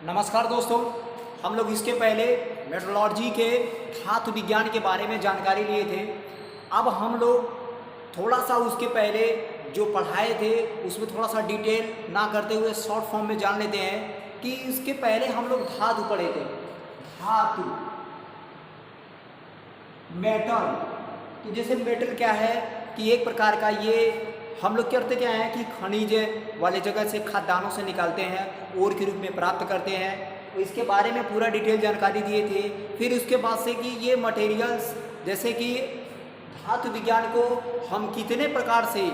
नमस्कार दोस्तों, हम लोग इसके पहले मेट्रोलॉजी के धातु विज्ञान के बारे में जानकारी लिए थे। अब हम लोग थोड़ा सा उसके पहले जो पढ़ाए थे उसमें थोड़ा सा डिटेल ना करते हुए शॉर्ट फॉर्म में जान लेते हैं कि इसके पहले हम लोग धातु पढ़े थे। धातु मेटल, तो जैसे मेटल क्या है कि एक प्रकार का ये हम लोग करते क्या हैं कि खनिज वाले जगह से खाद्यान्नों से निकालते हैं, ओर के रूप में प्राप्त करते हैं। तो इसके बारे में पूरा डिटेल जानकारी दिए थे। फिर उसके बाद से कि ये मटेरियल्स जैसे कि धातु विज्ञान को हम कितने प्रकार से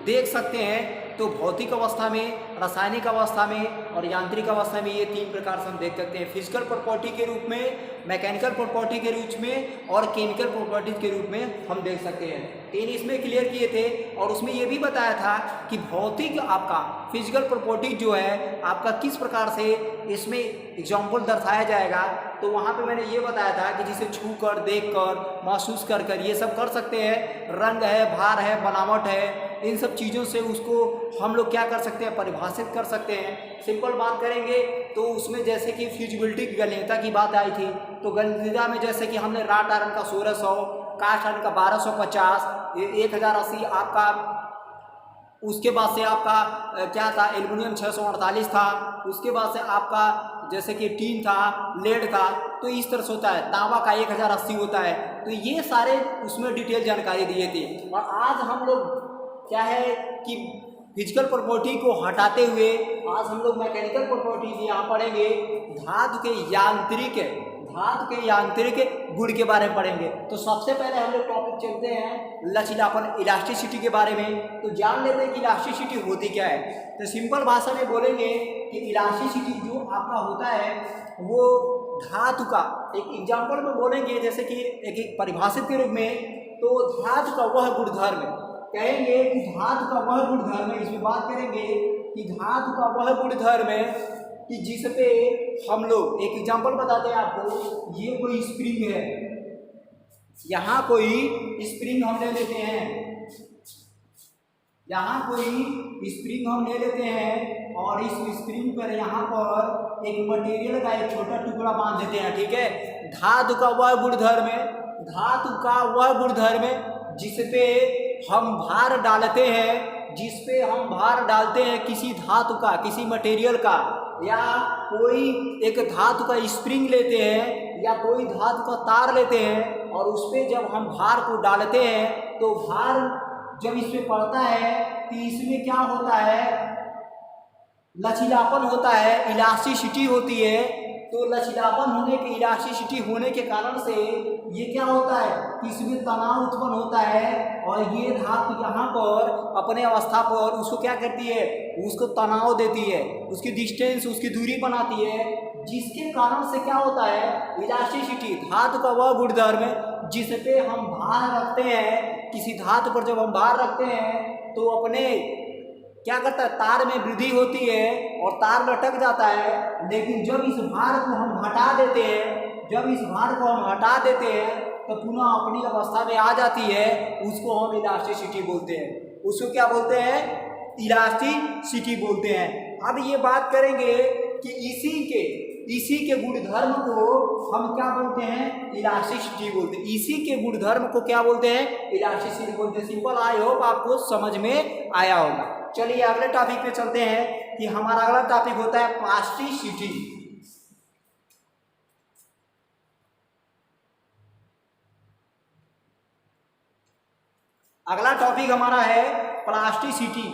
देख सकते हैं, तो भौतिक अवस्था में, रासायनिक अवस्था में और यांत्रिक अवस्था में ये तीन प्रकार से हम देख सकते हैं। फिजिकल प्रॉपर्टी के रूप में, मैकेनिकल प्रॉपर्टी के रूप में और केमिकल प्रॉपर्टीज के रूप में हम देख सकते हैं। तीन इसमें क्लियर किए थे और उसमें ये भी बताया था कि भौतिक आपका फिजिकल प्रॉपर्टी जो है आपका किस प्रकार से इसमें एग्जाम्पल दर्शाया जाएगा। तो वहाँ पे मैंने ये बताया था कि जिसे छू कर, देख कर, महसूस कर कर ये सब कर सकते हैं। रंग है, भार है, बनावट है, इन सब चीज़ों से उसको हम लोग क्या कर सकते हैं, परिभाषित कर सकते हैं। सिंपल बात करेंगे तो उसमें जैसे कि फ्यूजिबिलिटी की गणिता की बात आई थी, तो गणिता में जैसे कि हमने राट आयरन का 1600, कास्ट आयरन का 1250, 1080 आपका, उसके बाद से आपका क्या था, एल्युमिनियम 648 था, उसके बाद से आपका जैसे कि टीन था, लेड था, तो इस तरह से होता है। तांबा का 1080 होता है। तो ये सारे उसमें डिटेल जानकारी दिए थे। और आज हम लोग क्या है कि फिजिकल प्रॉपर्टी को हटाते हुए आज हम लोग मैकेनिकल प्रॉपर्टीज यहाँ पढ़ेंगे। धातु के यांत्रिक गुण के बारे में पढ़ेंगे। तो सबसे पहले हम लोग टॉपिक चलते हैं लचीलापन, इलास्टिसिटी के बारे में। तो जान लेते हैं कि इलास्टिसिटी होती क्या है। तो सिंपल भाषा में बोलेंगे कि इलास्टिसिटी जो आपका होता है वो धातु का, एक एग्जाम्पल में बोलेंगे जैसे कि एक परिभाषित के रूप में, तो धातु का वह गुणधर्म कहेंगे कि धातु का वह गुणधर्म है। इसमें बात करेंगे कि धातु का वह गुणधर्म है कि जिस पे हम लोग एक एग्जांपल बताते हैं आपको। ये कोई स्प्रिंग है, यहाँ कोई स्प्रिंग हम ले लेते हैं, यहाँ कोई स्प्रिंग हम ले लेते हैं और इस स्प्रिंग पर यहाँ पर एक मटेरियल का एक छोटा टुकड़ा बांध देते हैं। ठीक है, धातु का वह गुणधर्म है, धातु का वह गुणधर्म है जिसपे हम भार डालते हैं, जिस पे हम भार डालते हैं किसी धातु का, किसी मटेरियल का, या कोई एक धातु का स्प्रिंग लेते हैं या कोई धातु का तार लेते हैं और उस पे जब हम भार को डालते हैं तो भार जब इस पे पड़ता है तो इसमें क्या होता है, लचीलापन होता है, इलास्टिसिटी होती है। तो लचीलापन होने के, इलास्टिसिटी होने के कारण से ये क्या होता है कि इसमें तनाव उत्पन्न होता है और ये धातु यहाँ पर अपने अवस्था पर उसको क्या करती है, उसको तनाव देती है, उसकी डिस्टेंस, उसकी दूरी बनाती है, जिसके कारण से क्या होता है, इलास्टिसिटी, धातु का वह गुणधर्म जिस पे हम भार रखते हैं, किसी धातु पर जब हम भार रखते हैं तो अपने क्या करता है, तार में वृद्धि होती है और तार लटक जाता है। लेकिन जब इस भार को हम हटा देते हैं, जब इस भार को हम हटा देते हैं तो पुनः अपनी अवस्था में आ जाती है, उसको हम इलास्टिसिटी बोलते हैं। उसको क्या बोलते हैं, इलास्टिसिटी बोलते हैं। अब ये बात करेंगे कि इसी के गुणधर्म को हम क्या बोलते हैं, इलास्टिसिटी बोलते हैं। इसी के गुणधर्म को क्या बोलते हैं, इलास्टिसिटी बोलते हैं। सिंपल, आई होप आपको समझ में आया होगा। चलिए अगले टॉपिक पे चलते हैं कि हमारा अगला टॉपिक होता है प्लास्टिसिटी। अगला टॉपिक हमारा है प्लास्टिसिटी।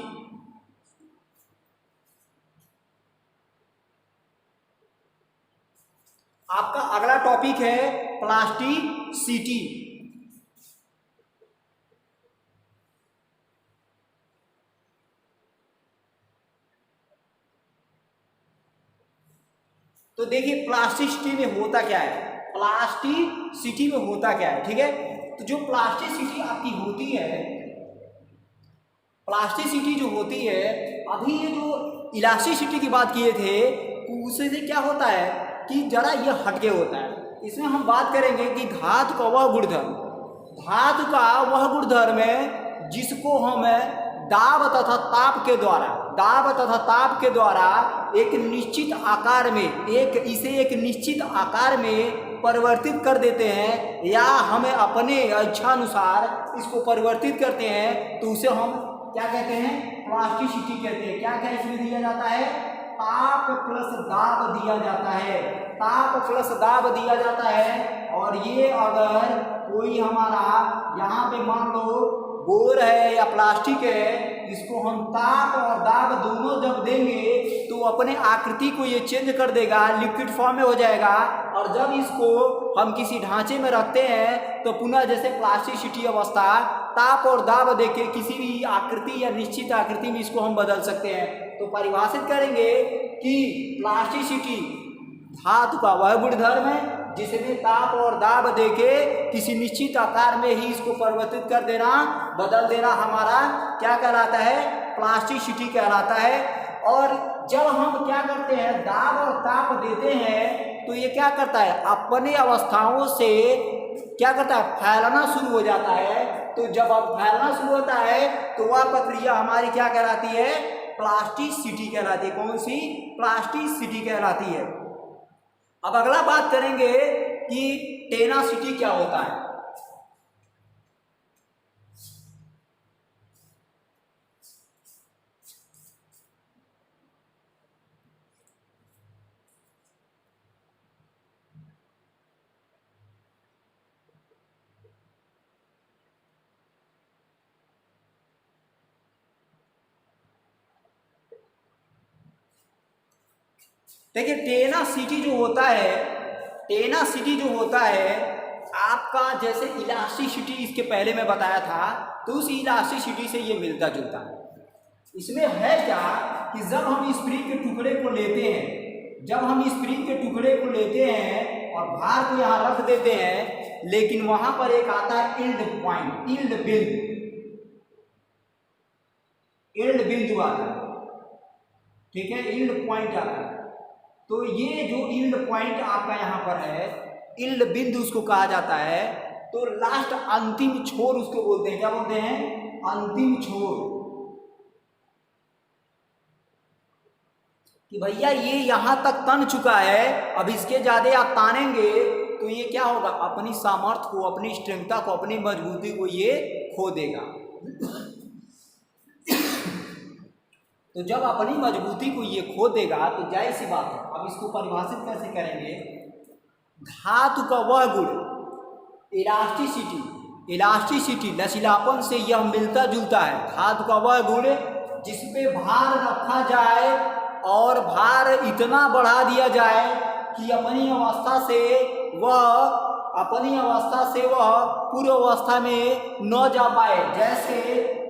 आपका अगला टॉपिक है प्लास्टिसिटी। तो देखिए प्लास्टिसिटी में होता क्या है, प्लास्टिसिटी में होता क्या है। ठीक है, तो जो प्लास्टिसिटी आपकी होती है, प्लास्टिसिटी जो होती है, अभी ये जो इलास्टिसिटी की बात किए थे उससे क्या होता है कि जरा ये हटके होता है। इसमें हम बात करेंगे कि धातु का वह गुणधर्म, धातु का वह गुणधर्म है जिसको हम दाब तथा ताप के द्वारा, दाब तथा ताप के द्वारा एक निश्चित आकार में एक निश्चित आकार में परिवर्तित कर देते हैं, या हमें अपने इच्छानुसार इसको परिवर्तित करते हैं, तो उसे हम क्या कहते हैं? प्लास्टिसिटी कहते हैं। क्या क्या इसमें दिया जाता है? ताप प्लस दाब दिया जाता है, ताप प्लस दाब दिया जाता है। और ये अगर कोई हमारा यहाँ पे मान लो बोर है या प्लास्टिक है, इसको हम ताप और दाब दोनों जब देंगे तो अपने आकृति को ये चेंज कर देगा, लिक्विड फॉर्म में हो जाएगा। और जब इसको हम किसी ढांचे में रखते हैं तो पुनः जैसे प्लास्टिसिटी अवस्था ताप और दाब देके किसी भी आकृति या निश्चित आकृति में इसको हम बदल सकते हैं। तो परिभाषित करेंगे कि प्लास्टिसिटी धातु का वह गुणधर्म है जिसमें ताप और दाब देके किसी निश्चित आकार में ही इसको परिवर्तित कर देना, बदल देना, हमारा क्या कहलाता है? प्लास्टिसिटी कहलाता है। और जब हम क्या करते हैं? दाब और ताप देते हैं तो ये क्या करता है? अपने अवस्थाओं से क्या करता है? फैलना शुरू हो जाता है। तो जब अब फैलना शुरू होता है तो वह प्रक्रिया हमारी क्या कहलाती है? प्लास्टिसिटी कहलाती है। कौन सी? प्लास्टिसिटी कहलाती है। अब अगला बात करेंगे कि टेनासिटी क्या होता है। देखिए टेनासिटी जो होता है आपका, जैसे इलास्टिसिटी इसके पहले मैं बताया था, तो उस इलास्टिसिटी से ये मिलता जुलता है। इसमें है क्या कि जब हम स्प्रिंग के टुकड़े को लेते हैं और भार को यहाँ रख देते हैं, लेकिन वहां पर एक आता है यील्ड बिंदु आता है, ठीक है, यील्ड पॉइंट आता है। तो ये जो यील्ड पॉइंट आपका यहाँ पर है, यील्ड बिंदु उसको कहा जाता है। तो लास्ट अंतिम छोर उसको बोलते हैं। क्या बोलते हैं? अंतिम छोर। कि भैया ये यहाँ तक तन चुका है, अब इसके ज्यादा आप तानेंगे तो ये क्या होगा? अपनी सामर्थ्य को, अपनी स्ट्रेंथता को, अपनी मजबूती को ये खो देगा। तो जब अपनी मजबूती को ये खो देगा तो जाहिर सी बात है, अब इसको परिभाषित कैसे करेंगे? धातु का वह गुण इलास्टिसिटी लचीलापन से यह मिलता जुलता है। धातु का वह गुण जिस पे भार रखा जाए और भार इतना बढ़ा दिया जाए कि अपनी अवस्था से वह पूर्व अवस्था में न जा पाए। जैसे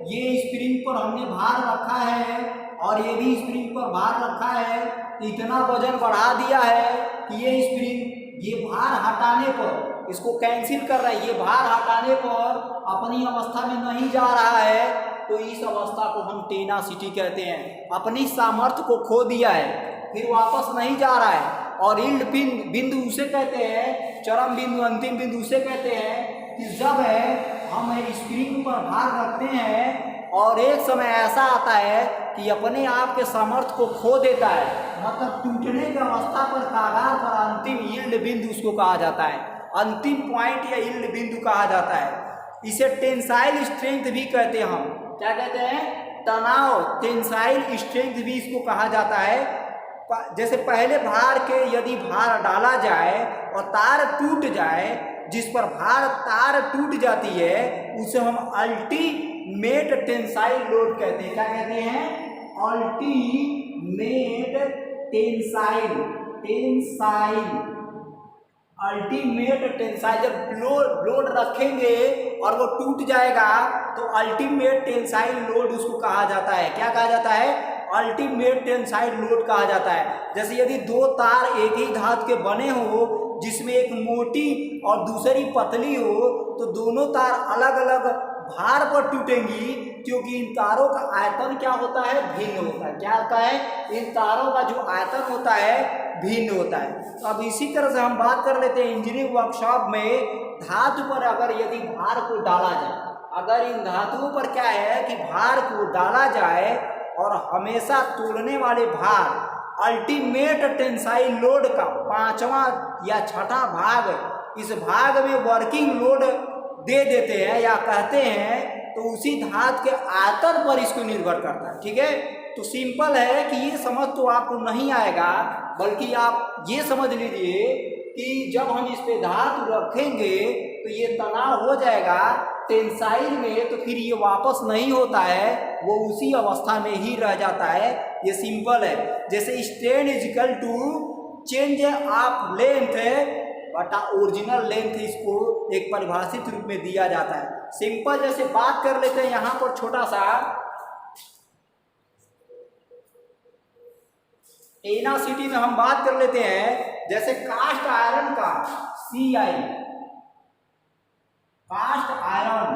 ये स्प्रिंग पर हमने भार रखा है और ये भी स्प्रिंग पर भार रखा है, इतना वजन बढ़ा दिया है कि ये स्प्रिंग ये भार हटाने पर इसको कैंसिल कर रहा है, ये भार हटाने पर अपनी अवस्था में नहीं जा रहा है, तो इस अवस्था को हम टेनासिटी कहते हैं। अपनी सामर्थ्य को खो दिया है, फिर वापस नहीं जा रहा है। और यील्ड बिंदु उसे कहते हैं, चरम बिंदु, अंतिम बिंदु उसे कहते हैं कि जब हम स्प्रिंग पर भार रखते हैं और एक समय ऐसा आता है कि अपने आप के सामर्थ्य को खो देता है, मतलब टूटने की अवस्था पर कागार पर अंतिम यील्ड बिंदु उसको कहा जाता है, अंतिम पॉइंट या यील्ड बिंदु कहा जाता है। इसे टेंसाइल स्ट्रेंथ भी कहते हैं। हम क्या कहते हैं? तनाव, टेंसाइल स्ट्रेंथ भी इसको कहा जाता है। जैसे पहले भार के यदि भार डाला जाए और तार टूट जाए, जिस पर भार तार टूट जाती है, उसे हम अल्टीमेट टेंसाइल लोड कहते हैं। क्या कहते हैं? Ultimate tensile. जब लोड रखेंगे और वो टूट जाएगा तो अल्टीमेट टेंसाइल लोड उसको कहा जाता है। क्या कहा जाता है? अल्टीमेट टेंसाइल लोड कहा जाता है। जैसे यदि दो तार एक ही धातु के बने हो, जिसमें एक मोटी और दूसरी पतली हो, तो दोनों तार अलग अलग भार पर टूटेंगी, क्योंकि इन तारों का आयतन क्या होता है? भिन्न होता है। क्या होता है? इन तारों का जो आयतन होता है भिन्न होता है। तो अब इसी तरह से हम बात कर लेते हैं इंजीनियरिंग वर्कशॉप में धातु पर अगर यदि भार को डाला जाए, अगर इन धातुओं पर क्या है कि भार को डाला जाए और हमेशा तोड़ने वाले भार अल्टीमेट टेंसाइल लोड का 5वां या 6ठा भाग इस भाग में वर्किंग लोड दे देते हैं या कहते हैं, तो उसी धातु के आयतन पर इसको निर्भर करता है। ठीक है, तो सिंपल है कि ये समझ तो आपको नहीं आएगा, बल्कि आप ये समझ लीजिए कि जब हम इस पे धातु रखेंगे तो ये तनाव हो जाएगा टेंसाइल में, तो फिर ये वापस नहीं होता है, वो उसी अवस्था में ही रह जाता है। ये सिंपल है। जैसे strain is equal to change of length बटा ओरिजिनल लेंथ, इसको एक परिभाषित रूप में दिया जाता है। सिंपल जैसे बात कर लेते हैं यहाँ पर छोटा सा टेनासिटी में हम बात कर लेते हैं, जैसे कास्ट आयरन का CI, कास्ट आयरन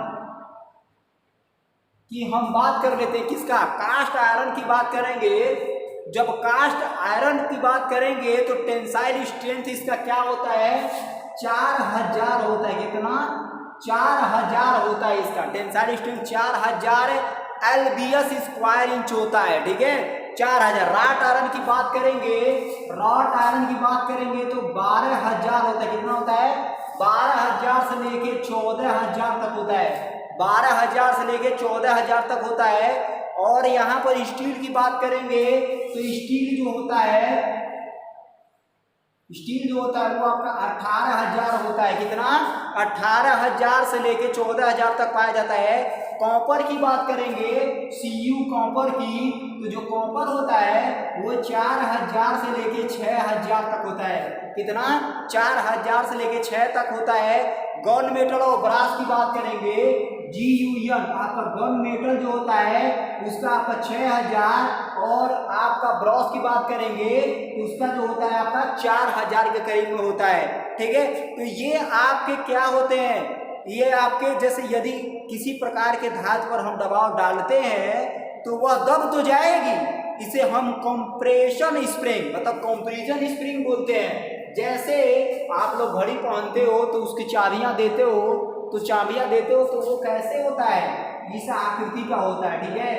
की हम बात कर लेते हैं। किसका? कास्ट आयरन की बात करेंगे। जब कास्ट आयरन की बात करेंगे तो टेंसाइल स्ट्रेंथ इसका क्या होता है? 4000 होता है। कितना? 4000 होता है इसका tensile strength. 4000 LBS square inch होता है। ठीक है, 4000। रॉट आयरन की बात करेंगे, रॉट आयरन की बात करेंगे तो 12000 होता है। कितना होता है? 12000 से लेके 14000 तक होता है। 12000 से लेके 14000 तक होता है। और यहाँ पर स्टील की बात करेंगे तो स्टील जो होता है, स्टील जो होता है वो आपका 18000 होता है। कितना? 18000 से लेके 14000 तक पाया जाता है। कॉपर की बात करेंगे, Cu कॉपर की, तो जो कॉपर होता है वो 4000 से लेके 6000 तक होता है। कितना? 4000 से लेके 6 तक होता है। गन मेटल और ब्रास की बात करेंगे, GUN आपका गन मेटल जो होता है उसका आपका 6000, और आपका ब्रॉस की बात करेंगे तो उसका जो होता है आपका 4000 के करीब में होता है। ठीक है, तो ये आपके क्या होते हैं? ये आपके जैसे यदि किसी प्रकार के धातु पर हम दबाव डालते हैं तो वह दब तो जाएगी। इसे हम कंप्रेशन स्प्रिंग मतलब कंपैरिजन स्प्रिंग बोलते हैं। जैसे आप लोग घड़ी पहनते हो तो उसकी चाबियां देते हो, तो चाबियां देते हो तो वो कैसे होता है? इस आकृति का होता है। ठीक है,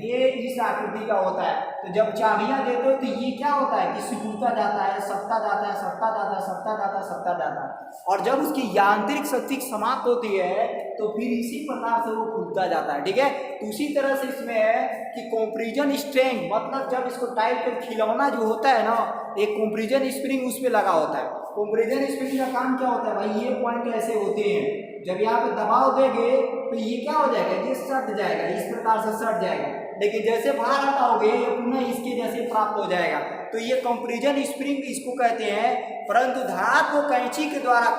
ये इस आकृति का होता है। तो जब चाबियां देते हो तो ये क्या होता है कि सिकुड़ता जाता है, सटता जाता है, सटता जाता है, सटता जाता है, सटता जाता है। और जब उसकी यांत्रिक शक्ति समाप्त होती है तो फिर इसी प्रकार से वो खुलता जाता है। ठीक है, तो उसी तरह से इसमें है कि कंपैरिजन स्ट्रेंथ मतलब जब इसको टाइट कर खिलौना जो होता है ना, एक कंपैरिजन स्प्रिंग उस पर लगा होता है। कंपैरिजन स्प्रिंग का काम क्या होता है भाई? ये पॉइंट ऐसे होते हैं, जब यहाँ पे दबाव देंगे तो ये क्या हो जाएगा? ये सट जाएगा, इस प्रकार से सट जाएगा। लेकिन जैसे बाहर हटाओगे ये पुनः इसके जैसे प्राप्त हो जाएगा। तो ये कंपैरिजन स्प्रिंग इसको कहते हैं। परंतु धातु को कैंची के द्वारा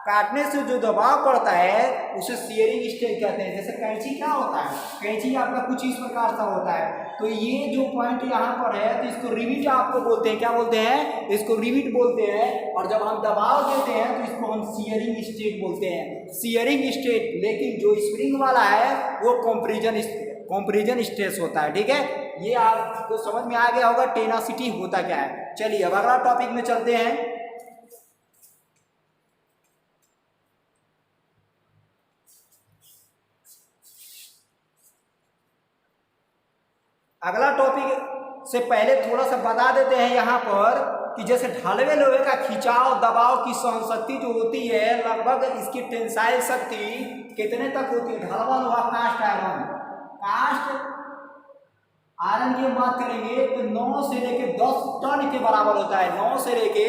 काटने से जो दबाव पड़ता है उसे शियरिंग स्ट्रेंथ कहते हैं। जैसे कैंची क्या होता है? कैंची आपका कुछ इस प्रकार का होता है। तो ये जो पॉइंट यहाँ पर है तो इसको रिविट आपको बोलते हैं। क्या बोलते हैं? इसको रिविट बोलते हैं। और जब हम दबाव देते हैं तो इसको हम शियरिंग स्ट्रेंथ बोलते हैं, शियरिंग स्ट्रेंथ। लेकिन जो स्प्रिंग वाला है वो कंपैरिजन स्ट्रेस होता है। ठीक है, ये आपको समझ में आ गया होगा टेनासिटी होता क्या है। चलिए अब अगला टॉपिक में चलते हैं। अगला टॉपिक से पहले थोड़ा सा बता देते हैं यहाँ पर कि जैसे ढलवे लोहे का खिंचाव दबाव की सहनशक्ति जो होती है लगभग इसकी टेंसाइल शक्ति कितने तक होती है? ढलवा लोहा कास्ट आयरन की बात करेंगे तो 9 से लेके 10 टन के बराबर होता है। 9 से लेके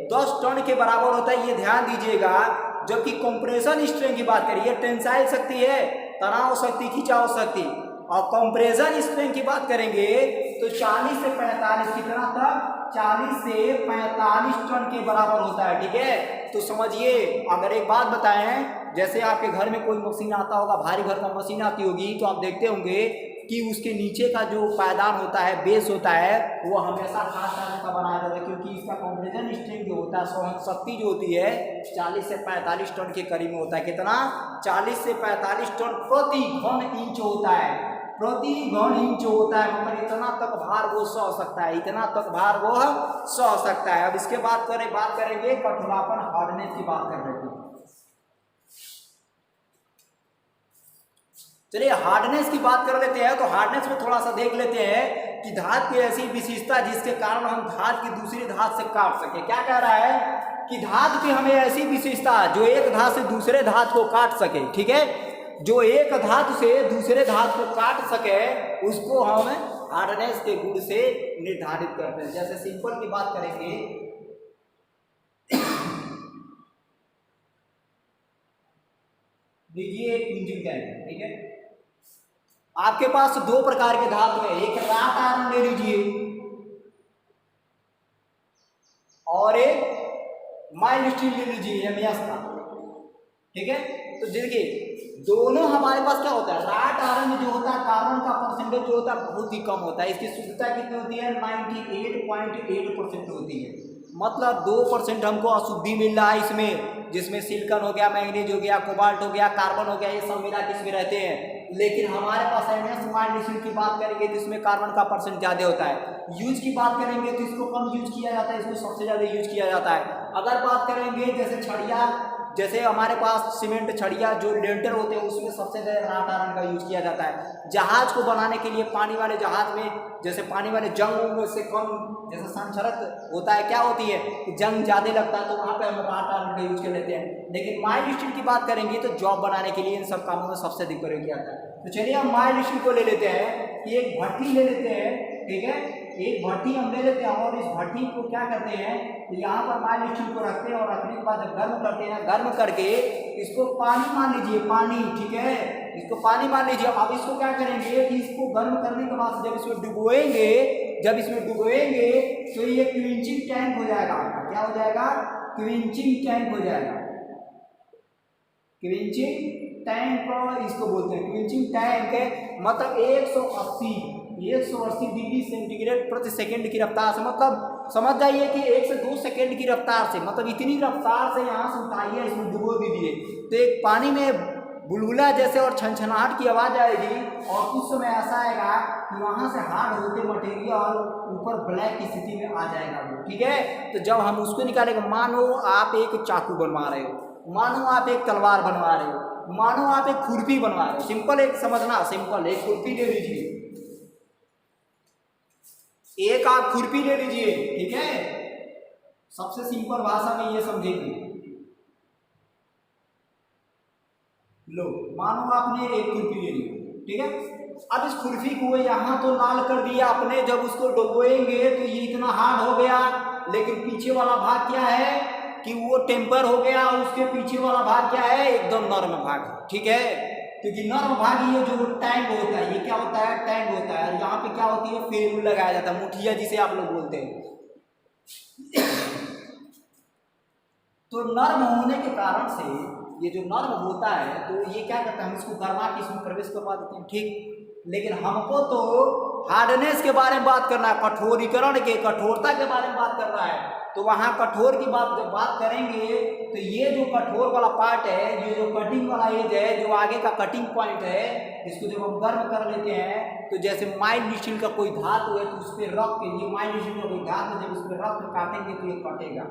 10 टन के बराबर होता है, ये ध्यान दीजिएगा। जबकि कंप्रेशन स्ट्रेंथ की बात करिए, टेंसाइल शक्ति है, तनाव शक्ति, खिंचाव शक्ति। और कंप्रेशन स्ट्रेंथ की बात करेंगे तो 40 से 45 कितना तक? 40 से 45 टन के बराबर होता है। ठीक है, तो समझिए। अगर एक बात बताएं, जैसे आपके घर में कोई मशीन आता होगा, भारी घर का मशीन आती होगी, तो आप देखते होंगे कि उसके नीचे का जो पायदान होता है, बेस होता है, वो हमेशा खास आयरन का बनाया जाता है। क्योंकि इसका कंप्रेशन स्ट्रेंथ जो होता है, सहन शक्ति जो होती है 40 से 45 टन के करीब में होता है। कितना? 40 से 45 टन प्रति घन इंच होता है। प्रति घन इंच होता है, मतलब इतना तक भार वो सह सकता है, इतना तक भार वो सह सकता है। अब इसके बात करेंगे कठोरापन, हार्डनेस की बात कर रहे थे। चलिए हार्डनेस की बात कर लेते हैं। तो हार्डनेस में थोड़ा सा देख लेते हैं कि धातु की ऐसी विशेषता जिसके कारण हम धातु की दूसरी धातु से काट सके। क्या कह रहा है कि धातु की हमें ऐसी विशेषता जो एक धातु से दूसरे धातु को काट सके, ठीक है, जो एक धातु से दूसरे धातु को काट सके उसको हम हार्डनेस के गुण से निर्धारित करते हैं। जैसे सिंपल की बात करेंगे, लीजिए क्विंजिंग टैंक, ठीक है, आपके पास दो प्रकार के धातु है, एक राट आयरन ले लीजिए और एक माइल्ड स्टील ले लीजिए एमईएस का, ठीक है। तो देखिए दोनों हमारे पास क्या होता है, राट आयरन में जो होता है कार्बन का परसेंटेज जो होता है बहुत ही कम होता है, इसकी शुद्धता कितनी होती है 98.8% होती है, मतलब 2% हमको अशुद्धि मिल रहा है इसमें, जिसमें सिलिकॉन हो गया, मैग्नीज हो गया, कोबाल्ट हो गया, कार्बन हो गया, ये सब मिला के इसमें रहते हैं। लेकिन हमारे पास एमएस माइल्ड स्टील की बात करेंगे तो इसमें कार्बन का परसेंट ज़्यादा होता है। यूज की बात करेंगे तो इसको कम यूज किया जाता है, इसको सबसे ज़्यादा यूज किया जाता है। अगर बात करेंगे जैसे छड़िया, जैसे हमारे पास सीमेंट छड़िया जो लेंटर होते हैं उसमें सबसे ज़्यादा राट आयरन का यूज किया जाता है। जहाज को बनाने के लिए पानी वाले जहाज में, जैसे पानी वाले जंग से कम जैसे संचरत होता है, क्या होती है कि जंग ज़्यादा लगता है तो वहाँ पे हम राट आयरन का यूज कर लेते हैं। लेकिन माइल्ड स्टील की बात करेंगे तो जॉब बनाने के लिए इन सब कामों में सबसे अधिक प्रयोग किया जाता है। तो चलिए हम माइल्ड स्टील को ले लेते हैं कि एक भट्टी ले लेते हैं, ठीक है, एक भट्टी हम ले लेते हैं और इस भट्टी को क्या करते हैं तो यहाँ पर माइल्ड स्टील को रखते हैं और रखने के बाद जब गर्म करते हैं, गर्म करके इसको पानी मान लीजिए, पानी, ठीक है, इसको पानी मान लीजिए। अब इसको क्या करेंगे कि इसको गर्म करने के बाद जब इसमें डुबोएंगे, जब इसमें डुबोएंगे तो ये क्विंचिंग टैंक हो जाएगा। क्या हो जाएगा, क्विंचिंग टैंक हो जाएगा, क्विंचिंग टैंक इसको बोलते हैं। क्विंचिंग टैंक मतलब 180 डिग्री सेंटीग्रेड प्रति सेकंड की रफ्तार से, मतलब समझ जाइए कि 1 से 2 सेकंड की रफ्तार से, मतलब इतनी रफ्तार से यहाँ से उठाइए, इसमें डुबो दीजिए तो एक पानी में बुलबुला जैसे और छनछनाहट की आवाज़ आएगी और कुछ समय ऐसा आएगा कि वहाँ से हार्ड होते मटेरियल ऊपर ब्लैक की स्थिति में आ जाएगा वो, ठीक है। तो जब हम उसको निकालेंगे, मानो आप एक चाकू बनवा रहे हो, मानो आप एक तलवार बनवा रहे हो, मानो आप एक खुरपी बनवा रहे हो, सिंपल एक समझना, सिंपल एक खुरपी ले लीजिए, एक आप खुरपी ले लीजिए, ठीक है, सबसे सिंपल भाषा में ये समझेंगे। लो मानो आपने एक खुरपी ले ली, ठीक है, अब इस खुरपी को यहाँ तो लाल कर दिया आपने, जब उसको डुबोएंगे तो ये इतना हार्ड हो गया, लेकिन पीछे वाला भाग क्या है कि वो टेम्पर हो गया, उसके पीछे वाला भाग क्या है एकदम नर्म भाग, ठीक है, क्योंकि नर्म भाग ये जो टैंक होता है, ये क्या होता है टैंक होता है, यहाँ पे क्या होती है फेरूल लगाया जाता है, मुठिया जिसे आप लोग बोलते हैं। तो नर्म होने के कारण से ये जो नर्म होता है तो ये क्या करता है, हम इसको गर्मा के इसमें प्रवेश करवा देते हैं, ठीक। लेकिन हमको तो हार्डनेस के बारे में बात करना है, कठोरीकरण के, कठोरता के बारे में बात कर रहा है। तो वहाँ कठोर की बात जब बात करेंगे तो ये जो कठोर वाला पार्ट है, ये जो कटिंग वाला एज है, जो आगे का कटिंग पॉइंट है, इसको जब हम गर्म कर लेते हैं तो जैसे माइल्ड स्टील का कोई धातु है तो उस पर रख के, ये माइल्ड स्टील का कोई धातु जब उस पर रख के काटेंगे तो ये कटेगा,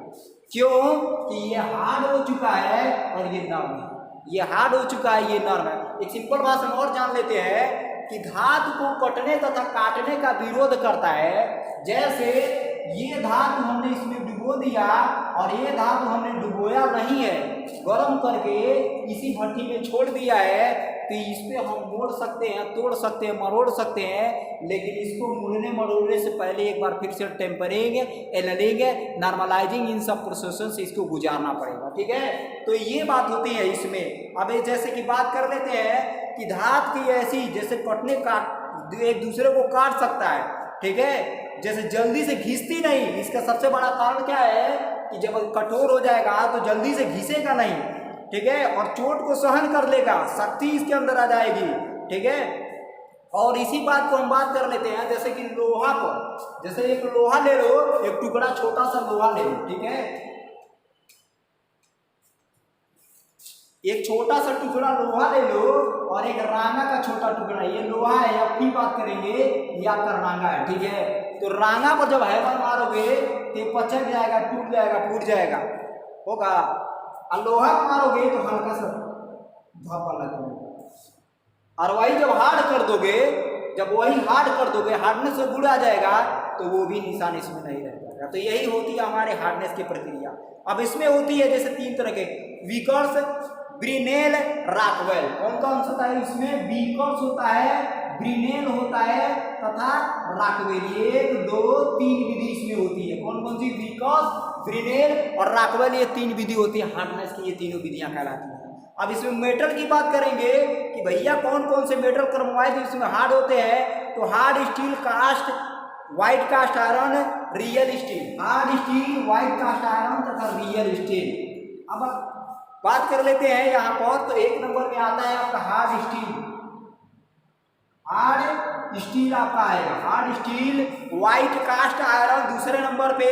क्यों कि ये हार्ड हो चुका है और ये नर्म है, ये हार्ड हो चुका है, ये नर्म है। एक सिंपल भाषा में और जान लेते हैं कि धातु को कटने तथा काटने का विरोध करता है। जैसे ये धातु हमने इसमें डुबो दिया और ये धातु हमने डुबोया नहीं है, गर्म करके इसी भट्टी में छोड़ दिया है, तो इस पर हम मोड़ सकते हैं, तोड़ सकते हैं, मरोड़ सकते हैं, लेकिन इसको मोड़ने मरोड़ने से पहले एक बार फिर से टेम्परिंग, एनलिंग, नॉर्मलाइजिंग, इन सब प्रोसेस से इसको गुजारना पड़ेगा, ठीक है। तो ये बात होती है इसमें। अब जैसे कि बात कर लेते हैं कि धातु की ऐसी जैसे कटने काट एक दूसरे को काट सकता है, ठीक है, जैसे जल्दी से घिसती नहीं, इसका सबसे बड़ा कारण क्या है कि जब कठोर हो जाएगा तो जल्दी से घिसेगा नहीं, ठीक है, और चोट को सहन कर लेगा, शक्ति इसके अंदर आ जाएगी, ठीक है। और इसी बात को हम बात कर लेते हैं जैसे कि लोहा को, जैसे एक लोहा ले लो, एक टुकड़ा छोटा सा लोहा ले लो, ठीक है, एक छोटा सा टुकड़ा लोहा ले लो और एक रांगा का छोटा टुकड़ा, ये लोहा है, अब की बात करेंगे ये आपका रांगा है, ठीक है। तो रांगा पर जब हैमर मारोगे तो पचक जाएगा, टूट जाएगा, फूट जाएगा, होगा, और लोहा मारोगे तो हल्का सा धब्बा लगेगा। और वही जब हार्ड कर दोगे, जब वही हार्ड कर दोगे, हार्डनेस से गुड़ आ जाएगा तो वो भी निशान इसमें नहीं रह जाएगा। तो यही होती है हमारे हार्डनेस की प्रक्रिया। अब इसमें होती है जैसे 3 तरह के विकर्स, ब्रिनेल, रॉकवेल। कौन कौन सा होता है इसमें? विकर्स होता है, ब्रिनेल होता है तथा रॉकवेल। 1 2 3 विधि इसमें होती है। कौन कौन सी? विकर्स, ब्रिनेल और रॉकवेल, ये 3 विधि होती है हार्डनेस की। ये तीनों विधियां कहलाती हैं। अब इसमें मेटल की बात करेंगे कि भैया कौन कौन से मेटल क्रमवाइज इसमें हार्ड होते हैं। तो hard steel, cast, white cast iron, real steel. Hard steel, white cast iron तथा रियल स्टील। अब बात कर लेते हैं यहाँ पर। तो 1 नंबर में आता है आपका हार्ड स्टील। हार्ड स्टील आपका आएगा, hard steel. White cast iron दूसरे नंबर पे,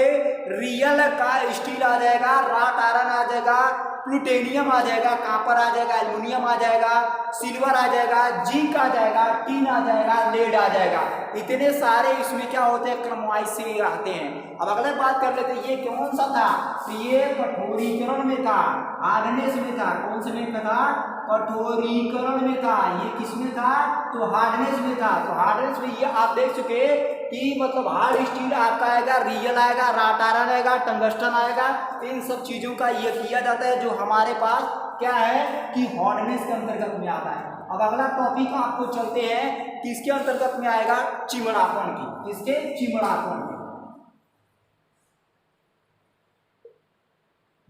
रियल का स्टील आ जाएगा, राट आयरन आ जाएगा, प्लूटेनियम आ जाएगा, कापर आ जाएगा, एल्युमिनियम आ जाएगा, सिल्वर आ जाएगा, जिंक आ जाएगा, टिन आ जाएगा, लेड आ जाएगा। इतने सारे इसमें क्या होते हैं? क्रमवाइज से आते हैं। अब अगले बात कर लेते हैं ये कौन सा था। तो ये कठोरीकरण में था, हार्डनेस में था। कौन से में था? कठोरीकरण में था। ये किसमें था? तो हार्डनेस में था। तो हार्डनेस में ये आप देख चुके कि मतलब हार्ड स्टील आपका आएगा, रियल आएगा, राट आयरन आएगा, टंगस्टन आएगा। इन सब चीजों का ये किया जाता है जो हमारे पास क्या है कि हार्डनेस के अंतर्गत में आता है। अब अगला टॉपिक आपको चलते हैं किसके अंतर्गत में आएगा? चिमड़ापन की। किसके? चिमड़ापन की।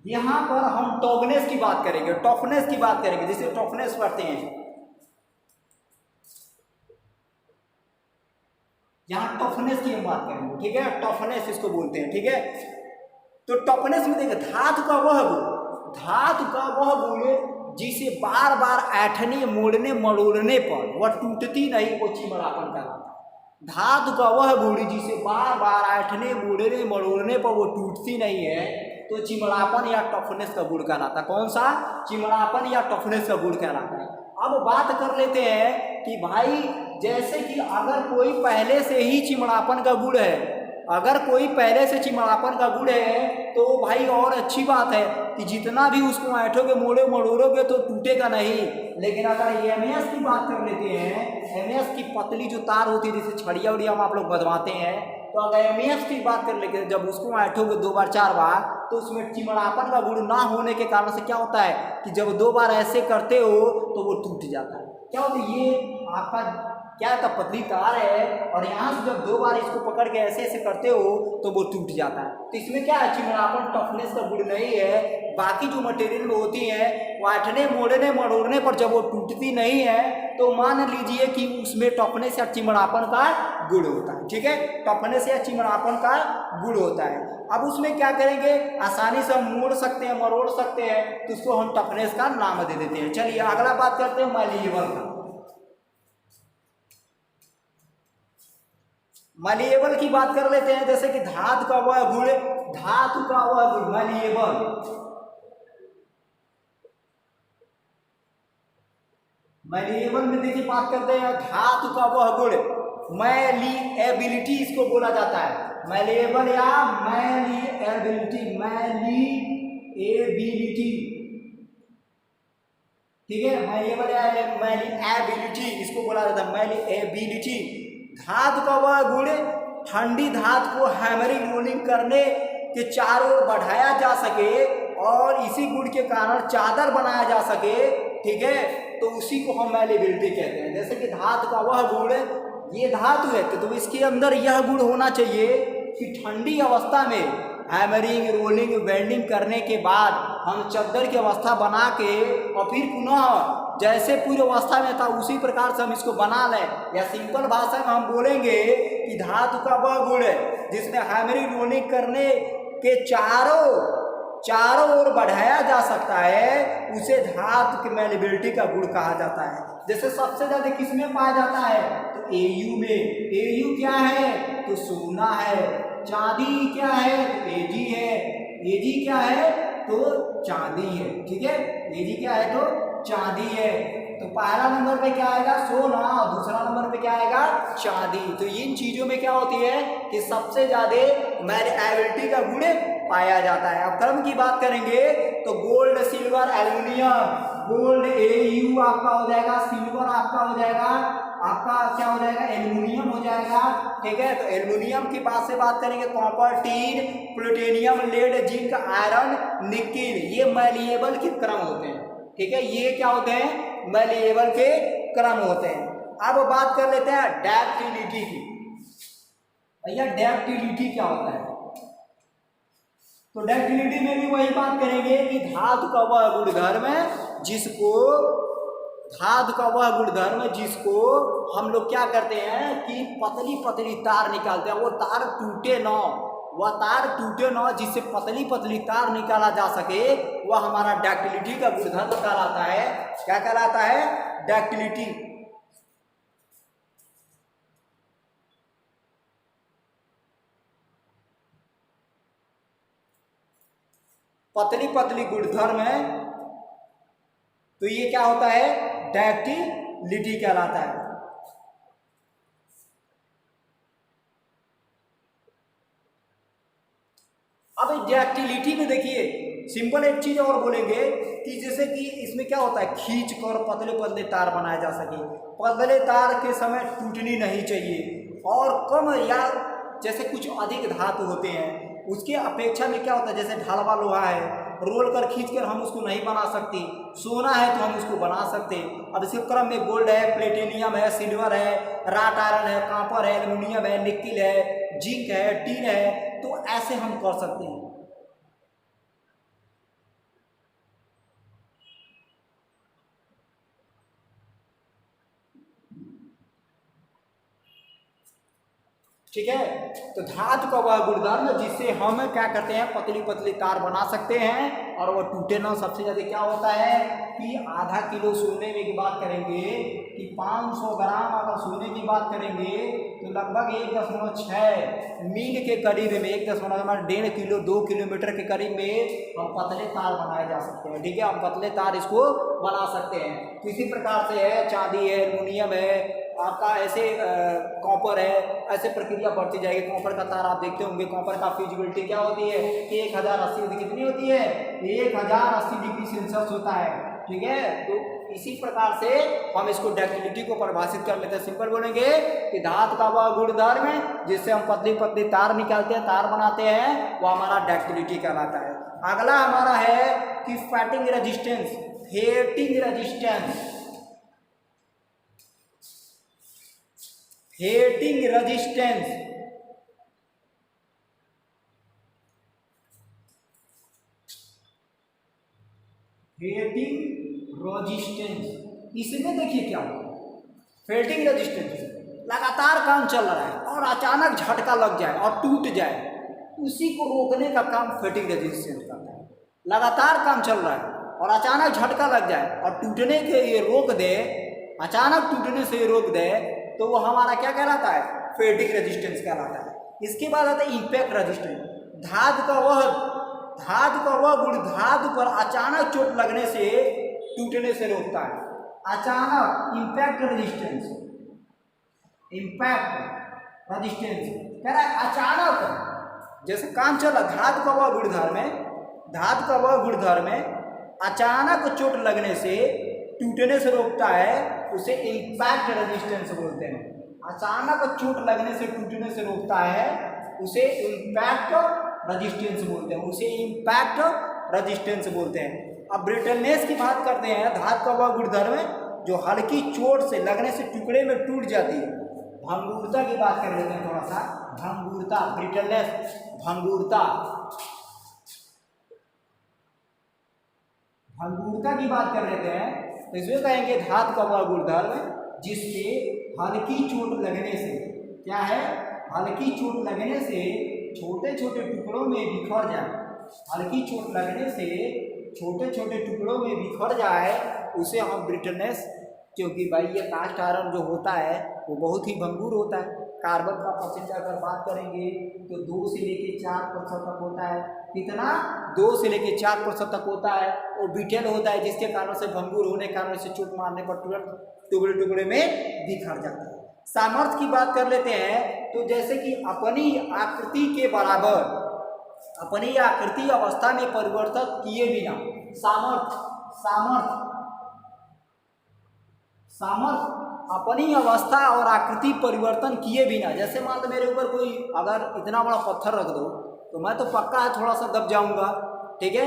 यहां पर हम टॉगनेस की बात करेंगे, टफनेस की बात करेंगे। जिसे टफनेस पढ़ते हैं, यहां टफनेस की हम बात करेंगे, ठीक है। टफनेस इसको बोलते हैं, ठीक है। तो टफनेस में देखिए धातु का वह गुण, धातु का वह गुण जिसे बार बार ऐंठने, मोड़ने, मरोड़ने पर वह टूटती नहीं, वो चिमड़ापन कहलाता है। धातु का वह गुण जिसे बार बार ऐंठने, मोड़ने, मरोड़ने पर वो टूटती नहीं है, तो चिमड़ापन या टफनेस का गुण कहलाता है। कौन सा? चिमड़ापन या टफनेस का गुण कहलाता है। अब बात कर लेते हैं कि भाई जैसे कि अगर कोई पहले से ही चिमड़ापन का गुण है, अगर कोई पहले से चिमड़ापन का गुण है तो भाई और अच्छी बात है कि जितना भी उसको ऐंठोगे, मोड़े मरोड़ोगे तो टूटेगा नहीं। लेकिन अगर एमएस की बात कर लेते हैं, एमएस की पतली जो तार होती है जैसे छड़िया उड़िया हम आप लोग बदवाते हैं, तो अगर एमएस की बात कर लेते हैं, जब उसको ऐंठोगे 2 बार 4 बार तो उसमें चिमड़ापन का गुण ना होने के कारण से क्या होता है कि जब 2 बार ऐसे करते हो तो वो टूट जाता है। क्या होता है? ये आपका क्या था? पतली तार है और यहाँ से जब 2 बार इसको पकड़ के ऐसे ऐसे करते हो तो वो टूट जाता है। तो इसमें क्या है? चिमड़ापन, टफनेस का गुण नहीं है। बाकी जो मटेरियल में होती है वो ऐंठने, मोड़ने, मरोड़ने पर जब वो टूटती नहीं है तो मान लीजिए कि उसमें टफनेस या चिमड़ापन का गुण होता है, ठीक है। टफनेस या चिमड़ापन का गुण होता है। अब उसमें क्या करेंगे? आसानी से हम मोड़ सकते हैं, मरोड़ सकते हैं, तो उसको हम टफनेस का नाम दे देते हैं। चलिए अगला बात करते हैं मैलिएबल का। मैलिएबल की बात कर लेते हैं। जैसे कि धातु का वह गुण, धातु का वह गुण मैलिएबल। मैलिएबल में देखिए बात करते हैं धातु का वह गुण, मैलिएबिलिटी इसको बोला जाता है। मैलिएबल या मैलिएबिलिटी, मैलिएबिलिटी, ठीक है। मैलिएबल या मैलिएबिलिटी इसको बोला जाता है, मैलिएबिलिटी। धातु का वह गुण ठंडी धातु को हैमरिंग, रोलिंग करने के चारों ओर बढ़ाया जा सके और इसी गुण के कारण चादर बनाया जा सके, ठीक है, तो उसी को हम मैलिएबिलिटी कहते हैं। जैसे कि धातु का वह गुण, ये धातु है तो इसके अंदर यह गुण होना चाहिए कि ठंडी अवस्था में हैमरिंग, रोलिंग, वेल्डिंग करने के बाद हम चद्दर की अवस्था बना के और फिर पुनः जैसे पूरी अवस्था में था उसी प्रकार से हम इसको बना लें। या सिंपल भाषा में हम बोलेंगे कि धातु का वह गुण है जिसमें हैमरिंग, रोलिंग करने के चारों ओर बढ़ाया जा सकता है, उसे धातु की मैलिएबिलिटी का गुण कहा जाता है। जैसे सबसे ज्यादा किसमें पाया जाता है? तो एयू में। एयू क्या है? तो सोना है। चांदी क्या है? तो एजी है। एजी क्या है? तो चांदी है, ठीक है। एजी क्या है? तो चांदी है। तो पहला नंबर पे क्या आएगा? सोना, और दूसरा नंबर पे क्या आएगा? चांदी। तो इन चीजों में क्या होती है कि सबसे ज्यादा मैलिएबिलिटी का गुण पाया जाता है। अब क्रम की बात करेंगे तो gold, silver, aluminium, gold AU आपका हो जाएगा, सिल्वर आपका हो जाएगा, आपका क्या हो जाएगा, एल्युमिनियम हो जाएगा। ठीक है, तो एल्युमिनियम की बात से बात करेंगे, copper, tin, plutonium, lead, zinc, iron, nickel, ये मैलिएबल के क्रम होते हैं। ठीक है, ये क्या होते हैं, मैलिएबल के क्रम होते हैं। अब बात कर लेते हैं डक्टिलिटी की। भैया डक्टिलिटी क्या होता है? तो डक्टिलिटी में भी वही बात करेंगे कि धातु का वह गुणधर्म जिसको धातु का वह गुणधर्म जिसको हम लोग क्या करते हैं कि पतली पतली तार निकालते हैं, वो तार टूटे ना, वह तार टूटे ना, जिससे पतली पतली तार निकाला जा सके, वह हमारा डक्टिलिटी का गुणधर्म कहलाता है। क्या कहलाता है? डक्टिलिटी। पतली पतली गुणधर्म है, तो ये क्या होता है, डक्टिलिटी कहलाता है। अब डक्टिलिटी में देखिए सिंपल एक चीज और बोलेंगे कि जैसे कि इसमें क्या होता है, खींच कर पतले पतले तार बनाए जा सके, पतले तार के समय टूटनी नहीं चाहिए, और कम या जैसे कुछ अधिक धातु होते हैं उसके अपेक्षा में क्या होता है, जैसे ढालवा लोहा है, रोल कर खींच कर हम उसको नहीं बना सकते, सोना है तो हम उसको बना सकते। अब इसके क्रम में गोल्ड है, प्लेटिनियम है, सिल्वर है, राट आयरन है, कॉपर है, एल्युमिनियम है, निकिल है, जिंक है, टीन है, तो ऐसे हम कर सकते हैं। ठीक है, तो धातु का वह गुणधर्म जिससे हम क्या करते हैं, पतली पतली तार बना सकते हैं और वह टूटे ना। सबसे ज्यादा क्या होता है कि आधा किलो सोने में की बात करेंगे कि 500 ग्राम अगर सोने की बात करेंगे तो लगभग 1.6 मील के करीब में 1.5 किलो 2 किलोमीटर के करीब में हम पतले तार बनाए जा सकते हैं। ठीक है, हम पतले तार इसको बना सकते हैं। तो इसी प्रकार से है, चांदी है, एल्युमिनियम है, आपका ऐसे कॉपर है, ऐसे प्रक्रिया बढ़ती जाएगी। कॉपर का तार आप देखते होंगे, कॉपर का फ्यूजिबिलिटी क्या होती है कि 1080 कितनी होती है, 1080 डिग्री सेल्सियस होता है। ठीक है, तो इसी प्रकार से हम इसको डक्टिलिटी को परिभाषित कर लेते हैं। सिंपल बोलेंगे कि धातु का वह गुणधर्म है जिससे हम पतली पतली तार निकालते हैं, तार बनाते हैं, वो हमारा डक्टिलिटी कहलाता है। अगला हमारा है कि फैटिंग रेजिस्टेंस। फेटिंग रेजिस्टेंस, फेटिंग रेजिस्टेंस, फेटिंग रेजिस्टेंस, इसमें देखिए क्या होगा, फेटिंग रेजिस्टेंस लगातार काम चल रहा है और अचानक झटका लग जाए और टूट जाए, उसी को रोकने का काम फेटिंग रेजिस्टेंस करता है। लगातार काम चल रहा है और अचानक झटका लग जाए और टूटने के ये रोक दे, अचानक टूटने से रोक दे, तो वो हमारा क्या कहलाता है, फेटिंग रेजिस्टेंस कहलाता है। इसके बाद आता है इंपैक्ट रेजिस्टेंस। धातु का वह गुण धातु पर अचानक चोट लगने से टूटने से रोकता है। अचानक इंपैक्ट रेजिस्टेंस, इंपैक्ट रेजिस्टेंस कह रहा है अचानक जैसे काम चला, धातु का वह गुणधर्म है, धातु का वह गुणधर्म है, अचानक चोट लगने से टूटने से रोकता है, उसे इंपैक्ट रेजिस्टेंस बोलते हैं। अचानक चोट लगने से टूटने से रोकता है, उसे इंपैक्ट रेजिस्टेंस बोलते हैं, उसे इंपैक्ट रेजिस्टेंस बोलते हैं। अब ब्रिटलनेस की बात करते हैं। धातु का वह गुणधर्म है जो हल्की चोट से लगने से टुकड़े में टूट जाती है। भंगुरता की बात कर लेते हैं थोड़ा सा, भंगुरता, ब्रिटलनेस, भंगुरता, भंगुरता की बात कर लेते हैं तो इसमें कहेंगे धातु का वह गुणधर्म जिससे हल्की चोट लगने से, क्या है, हल्की चोट लगने से छोटे छोटे टुकड़ों में बिखर जाए, हल्की चोट लगने से छोटे छोटे टुकड़ों में बिखर जाए, उसे हम ब्रिटलनेस, क्योंकि भाई ये कास्ट आयरन जो होता है वो बहुत ही भंगुर होता है। कार्बन का परसेंटेज अगर बात करेंगे तो 2 से लेके 4% तक होता है। कितना? 2 से लेके 4% तक होता है। वो ब्रिटेल होता है जिसके कारण से भंगुर होने के कारण से चोट मारने पर तुरंत टुकड़े टुकड़े में बिखर जाता है। सामर्थ्य की बात कर लेते हैं तो जैसे कि अपनी आकृति के बराबर, अपनी आकृति अवस्था में परिवर्तन किए बिना, सामर्थ्य, सामर्थ्य अपनी अवस्था और आकृति परिवर्तन किए बिना, जैसे मान लो मेरे ऊपर कोई अगर इतना बड़ा पत्थर रख दो तो मैं तो पक्का है थोड़ा सा दब जाऊंगा, ठीक है,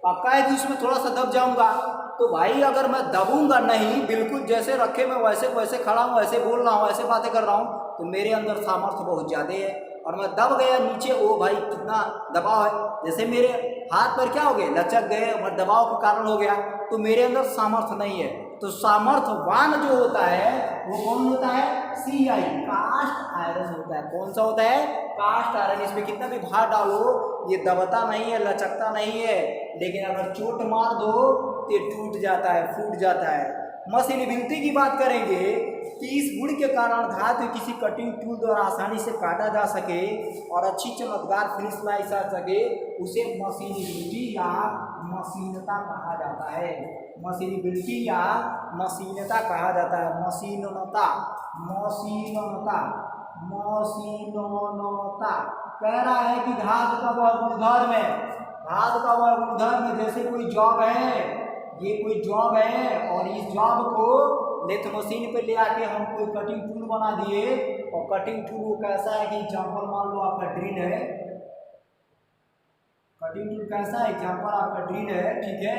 पक्का है कि उसमें थोड़ा सा दब जाऊंगा। तो भाई अगर मैं दबूंगा नहीं, बिल्कुल जैसे रखे मैं वैसे वैसे खड़ा हूँ, वैसे बोल रहा हूँ, ऐसे बातें कर रहा हूँ, तो मेरे अंदर सामर्थ्य बहुत ज़्यादा है। और मैं दब गया नीचे, ओ भाई कितना दबाव है, जैसे मेरे हाथ पर क्या हो गए, लचक गए और दबाव के कारण हो गया, तो मेरे अंदर सामर्थ्य नहीं है। तो सामर्थ्यवान जो होता है वो कौन होता है, CI, कास्ट आयरन होता है। कौन सा होता है, कास्ट आयरन। इसमें कितना भी भार डालो ये दबता नहीं है, लचकता नहीं है, लेकिन अगर चोट मार दो तो ये टूट जाता है, फूट जाता है। मशीनबिलिटी की बात करेंगे कि इस गुण के कारण धातु किसी कटिंग टूल द्वारा आसानी से काटा जा सके और अच्छी चमकदार फिनिश लाई जा सके, उसे मशीनबिलिटी या मशीनता कहा जाता है। मशीनबिलिटी या मशीनता कहा जाता है। मशीनता, मशीनता, मशीनता कह रहा है कि धातु का वह गुणधर्म है, धातु का वह गुणधर्म, जैसे कोई जॉब है, ये कोई जॉब है और इस जॉब को लेथ मशीन पे ले आके हम कोई कटिंग टूल बना दिए, और कटिंग टूल वो कैसा है कि एग्जाम्पल मान लो आपका ड्रिल है, कटिंग टूल कैसा है, एग्जाम्पल आपका ड्रिल है, ठीक है,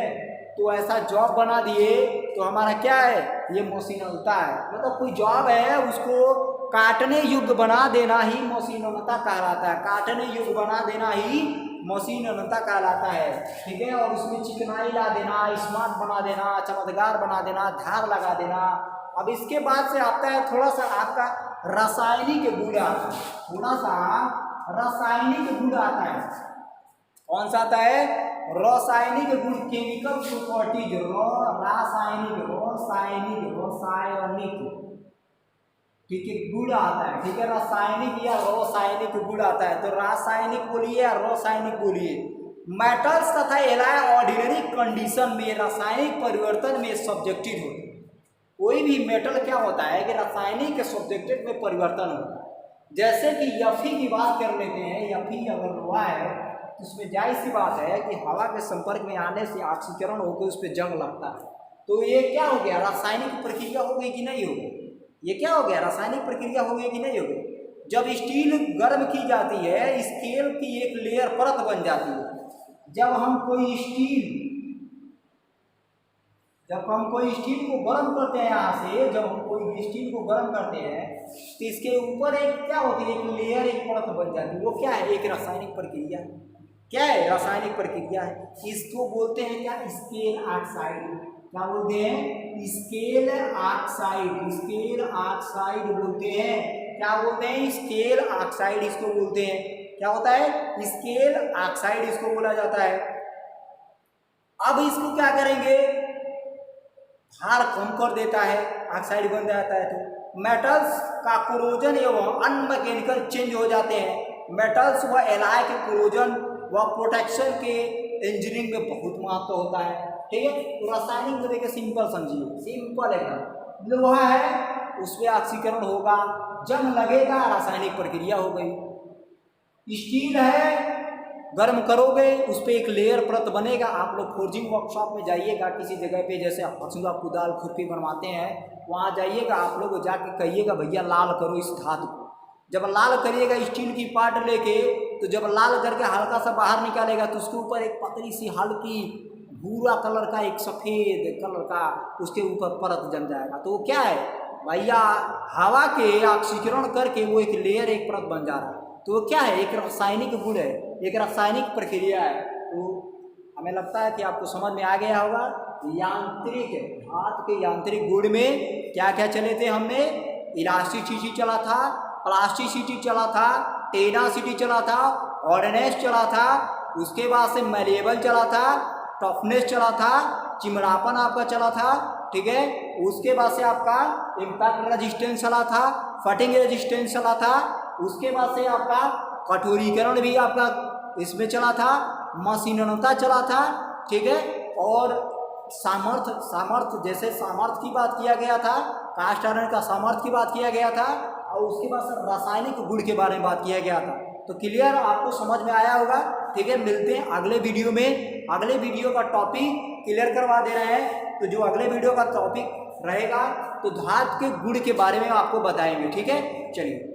तो ऐसा जॉब बना दिए तो हमारा क्या है, ये मशीनता है। मतलब कोई जॉब है उसको काटने योग्य बना देना ही मशीनता कहलाता है, काटने योग्य बना देना ही मशीनता कहलाता है, ठीक है। और उसमें चिकनाई ला देना, स्मार्ट बना देना, चमकदार बना देना, धार लगा देना। अब इसके बाद से आता है थोड़ा सा आपका रासायनिक गुण आता है, थोड़ा सा रासायनिक गुण आता है। कौन सा आता है, रासायनिक गुण, केमिकल प्रॉपर्टीज, रासायनिक, ठीक है, गुण आता है, ठीक है, रासायनिक या रासायनिक गुण आता है। तो रासायनिक बोलिए या रासायनिक बोलिए। मेटल्स तथा एलॉय ऑर्डिनरी कंडीशन में रासायनिक परिवर्तन में सब्जेक्टेड होते हैं। कोई भी मेटल क्या होता है कि रासायनिक सब्जेक्टेड में परिवर्तन होता है। जैसे कि Fe की बात कर लेते हैं, Fe अगर लोहा है तो उसमें जाहिर सी बात है कि हवा के संपर्क में आने से ऑक्सीकरण होकर उस पर जंग लगता है। तो ये क्या हो गया, रासायनिक प्रक्रिया हो गई कि नहीं हो गई, ये क्या हो गया, रासायनिक प्रक्रिया हो गई कि नहीं हो गई। जब स्टील गर्म की जाती है, स्केल की एक लेयर परत बन जाती है। जब हम कोई स्टील को गर्म करते हैं, यहाँ से जब हम कोई स्टील को गर्म करते हैं तो इसके ऊपर एक क्या होती है, एक लेयर, एक परत बन जाती है। वो क्या है, एक रासायनिक प्रक्रिया। क्या है, रासायनिक प्रक्रिया है। इसको बोलते हैं क्या, स्केल ऑक्साइड। क्या बोलते हैं, स्केल ऑक्साइड, स्केल ऑक्साइड बोलते हैं। क्या बोलते हैं, स्केल ऑक्साइड इसको बोलते हैं। क्या होता है, स्केल ऑक्साइड इसको बोला जाता है। अब इसको क्या करेंगे, भार कम कर देता है, ऑक्साइड बन जाता है। तो मेटल्स का कोरोजन एवं अनमैकेनिकल चेंज हो जाते हैं। मेटल्स व एलॉय के कोरोजन व प्रोटेक्शन के इंजीनियरिंग में बहुत महत्व होता है, ठीक है। तो रासायनिक को देखिए सिंपल समझिए, सिंपल एकदम। लोहा है उसमें ऑक्सीकरण होगा, जंग लगेगा, रासायनिक प्रक्रिया हो गई। स्टील है, गर्म करोगे उस पर एक लेयर परत बनेगा। आप लोग फोर्जिंग वर्कशॉप में जाइएगा किसी जगह पे, जैसे हंसुआ, कुदाल, खुरपी बनवाते हैं, वहाँ जाइएगा, आप लोग जाके कहिएगा भैया लाल करो इस धातु को। जब लाल करिएगा स्टील की पार्ट लेके, तो जब लाल करके हल्का सा बाहर निकालेगा तो उसके ऊपर एक पतली सी हल्की भूरा कलर का, एक सफ़ेद कलर का उसके ऊपर परत जम जाएगा। तो वो क्या है भैया, हवा के ऑक्सीकरण करके वो एक लेयर, एक परत बन जा रहा है। तो वो क्या है, एक रासायनिक गुण है, एक रासायनिक प्रक्रिया है। तो हमें लगता है कि आपको समझ में आ गया होगा। यांत्रिक, धातु के यांत्रिक गुण में क्या क्या चले थे हमने, इलास्टिसिटी चला था, प्लास्टिसिटी चला था, टेनासिटी चला था, ऑर्डिनेंस चला था, उसके बाद से मैलेबल चला था, टफनेस चला था, चिमड़ापन आपका चला था, ठीक है। उसके बाद से आपका इम्पैक्ट रेजिस्टेंस चला था, फटिंग रेजिस्टेंस चला था, उसके बाद से आपका कठोरीकरण भी आपका इसमें चला था, मशीनता चला था, ठीक है। और सामर्थ्य, जैसे सामर्थ्य की बात किया गया था, कास्ट आयरन का सामर्थ्य की बात किया गया था, और उसके बाद से रासायनिक गुण के बारे में बात किया गया था। तो क्लियर आपको समझ में आया होगा, ठीक है। मिलते हैं अगले वीडियो में, अगले वीडियो का टॉपिक क्लियर करवा दे रहे हैं। तो जो अगले वीडियो का टॉपिक रहेगा तो धातु के गुण के बारे में आपको बताएंगे। ठीक है, चलिए।